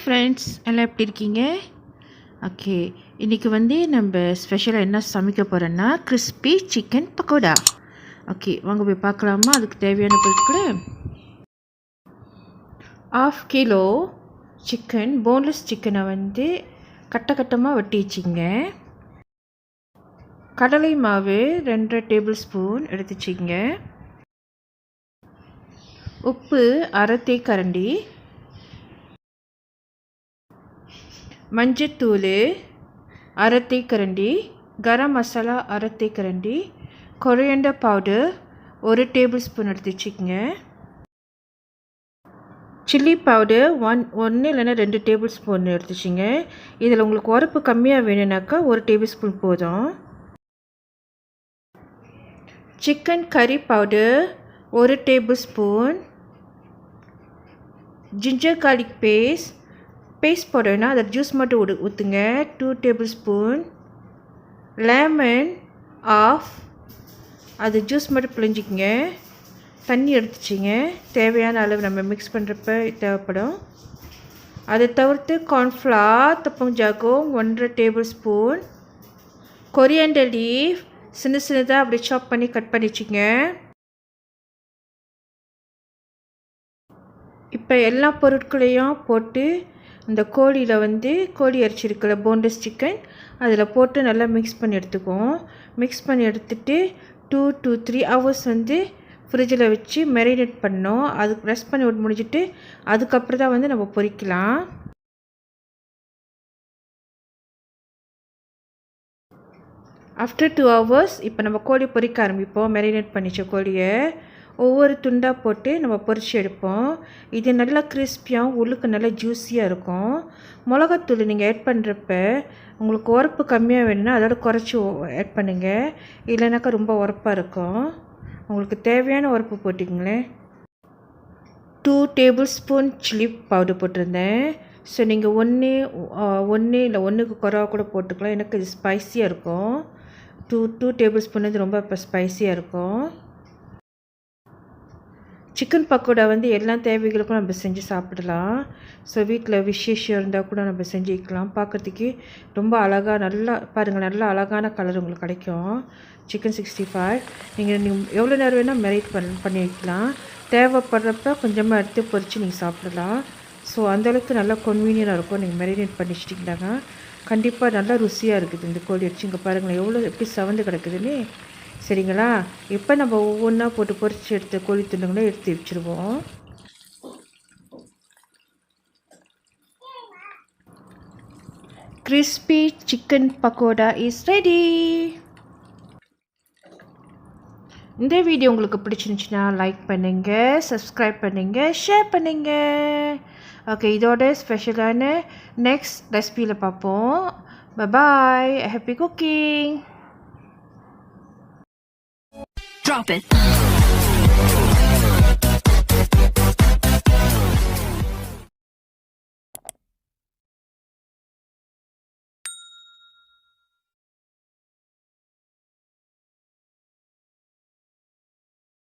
Friends, எல்லாம் எப்படி இருக்கீங்க? ஓகே, இன்றைக்கி நம்ம ஸ்பெஷலாக என்ன சமைக்க போகிறோன்னா கிறிஸ்பி சிக்கன் பக்கோடா. ஓகே, வாங்க போய் பார்க்கலாமா? அதுக்கு தேவையான பொருட்கள்: 1/2 கிலோ சிக்கன், போன்லெஸ் சிக்கனை கட்டமாக வெட்டி வச்சிங்க. கடலை மாவு 2 டேபிள் ஸ்பூன் எடுத்து வச்சிங்க. உப்பு 1/2 தேக்கரண்டி, மஞ்சத்தூள் 1/2 தேக்கரண்டி, கரம் மசாலா 1/2 தேக்கரண்டி, கொரியாண்டர் பவுடர் 1 டேபிள் ஸ்பூன் எடுத்து வச்சுக்கோங்க. சில்லி பவுடர் 1 இல்லைன்னா 2 டேபிள் ஸ்பூன் எடுத்துச்சிங்க. இதில் உங்களுக்கு உரப்பு கம்மியாக வேணும்னாக்கா 1 டேபிள் ஸ்பூன் போதும். சிக்கன் கறி powder 1 tablespoon, ginger garlic paste போடணும்னா அதை ஜூஸ் மட்டும் ஊற்றுங்க 2 டேபிள் ஸ்பூன், லெமன் ஆஃப், அது ஜூஸ் மட்டும் பிழிஞ்சிக்கங்க. தண்ணி எடுத்துச்சிங்க, தேவையான அளவு நம்ம மிக்ஸ் பண்ணுறப்ப தேவைப்படும். அதை தவிர்த்து கார்ன்ஃப்ளவர் தப்பஞ்சாகும் 1.5 டேபிள் ஸ்பூன், கொரியாண்டர் லீஃப் சின்னதாக அப்படி சாப் பண்ணி கட் பண்ணி வச்சுங்க. இப்போ எல்லா பொருட்களையும் போட்டு இந்த கோழியில் கோழி இறைச்சி இருக்கிற போன்லெஸ் சிக்கன் அதில் போட்டு நல்லா மிக்ஸ் பண்ணி எடுத்துக்குவோம். மிக்ஸ் பண்ணி எடுத்துகிட்டு 2 to 3 hours ஃப்ரிட்ஜில் வச்சு மேரினேட் பண்ணோம். அதுக்கு ரெஸ்ட் பண்ணி விட்டு முடிஞ்சிட்டு அதுக்கப்புறம் தான் நம்ம பொரிக்கலாம். ஆஃப்டர் 2 hours இப்போ நம்ம கோழி பொரிக்க ஆரம்பிப்போம். மேரினேட் பண்ணிச்ச கோழியை ஒவ்வொரு துண்டாக போட்டு நம்ம பொரிச்சு எடுப்போம். இது நல்லா கிறிஸ்பியாக உள்ளுக்கு நல்லா ஜூஸியாக இருக்கும். மிளகாத்தூள் நீங்கள் ஆட் பண்ணுறப்ப உங்களுக்கு உரப்பு கம்மியாக வேணும்னா அதோட குறைச்சி ஆட் பண்ணுங்கள், இல்லைனாக்கா ரொம்ப உரப்பாக இருக்கும். உங்களுக்கு தேவையான உரப்பு போட்டிங்களேன். 2 டேபிள் ஸ்பூன் சில்லி பவுடர் போட்டிருந்தேன். ஸோ நீங்கள் ஒன்று இல்லை 1க்கு குறைவாக கூட போட்டுக்கலாம். எனக்கு இது ஸ்பைஸியாக இருக்கும். 2 டேபிள் ஸ்பூன் ரொம்ப இப்போ ஸ்பைஸியாக இருக்கும். சிக்கன் பக்கோடா எல்லா தேவைகளுக்கும் நம்ம செஞ்சு சாப்பிடலாம். ஸோ வீட்டில் விசேஷம் இருந்தால் கூட நம்ம செஞ்சுக்கலாம். பார்க்குறதுக்கு ரொம்ப அழகாக நல்லா பாருங்கள், நல்லா அழகான கலர் உங்களுக்கு கிடைக்கும். சிக்கன் 65 நீங்கள் எவ்வளோ நேரம் வேணால் மேரினேட் பண்ணி வைக்கலாம். தேவைப்படுறப்ப கொஞ்சமாக எடுத்து பொரித்து நீங்கள் சாப்பிடலாம். ஸோ அந்தளவுக்கு நல்லா கன்வீனியனாக இருக்கும். நீங்கள் மேரினேட் பண்ணி வச்சிட்டிங்கனாக்கா கண்டிப்பாக நல்லா ருசியாக இருக்குது இந்த கோழி அடிச்சு. இங்கே பாருங்களேன் எவ்வளோ எப்படி சவந்து கிடக்குதுன்னு. சரிங்களா? இப்போ நம்ம ஒவ்வொன்றா போட்டு பொரிச்சு எடுத்த கோழி துண்டுகளை எடுத்து வச்சுருவோம். Crispy chicken pakoda is ready. இந்த வீடியோ உங்களுக்கு பிடிச்சிருந்துச்சுன்னா லைக் பண்ணுங்கள், சப்ஸ்கிரைப் பண்ணுங்கள், ஷேர் பண்ணுங்கள். ஓகே, இதோட ஸ்பெஷலான நெக்ஸ்ட் ரெசிபியில் பார்ப்போம். பாய், ஹாப்பி குக்கிங். Drop it.